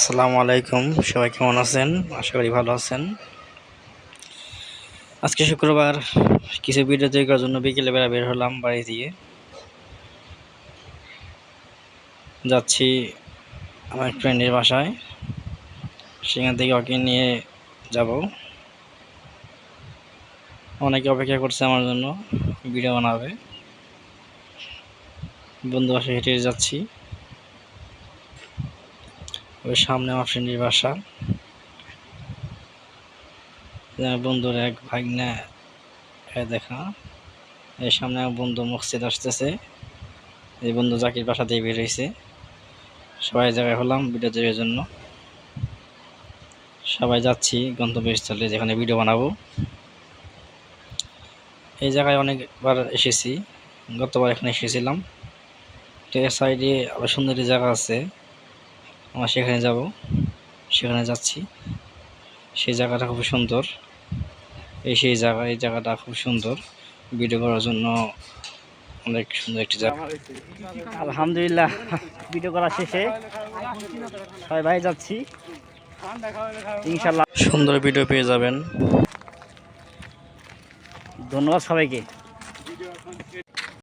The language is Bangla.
আসসালামু আলাইকুম, সবাই কেমন আছেন? আশা করি ভালো আছেন। আজকে শুক্রবার, কিছু ভিডিও তৈরি করার জন্য বিকেলে বের হলাম বাড়ি দিয়ে। যাচ্ছি আমার ফ্রেন্ডের বাসায়, সেখান থেকে ওকে নিয়ে যাব। অনেকে অপেক্ষা করছে আমার জন্য, ভিডিও বানাবে। বন্ধু বাসায় হেঁটে যাচ্ছি। ওই সামনে আমার ফ্রেন্ডের বাসা। বন্ধুর এক ভাগ্নে দেখা। এই সামনে আমার বন্ধু মসজিদ আসতেছে। এই বন্ধু জাকির বাসা দিয়ে বের হয়েছে। সবাই জায়গায় হলাম ভিডিও তৈরির জন্য। সবাই যাচ্ছি গন্তব্যস্থলে, যেখানে ভিডিও বানাবো। এই জায়গায় অনেকবার এসেছি, গতবার এখানে এসেছিলাম। তো এর সাইডে আরো সুন্দর জায়গা আছে, আমরা সেখানে যাব, সেখানে যাচ্ছি। সেই জায়গাটা খুব সুন্দর। সেই জায়গা, এই জায়গাটা খুব সুন্দর, ভিডিও করার জন্য অনেক সুন্দর একটি জায়গা। আলহামদুলিল্লাহ, ভিডিও করা শেষে সবাই যাচ্ছি, ইনশাল্লাহ সুন্দর ভিডিও পেয়ে যাবেন। ধন্যবাদ সবাইকে।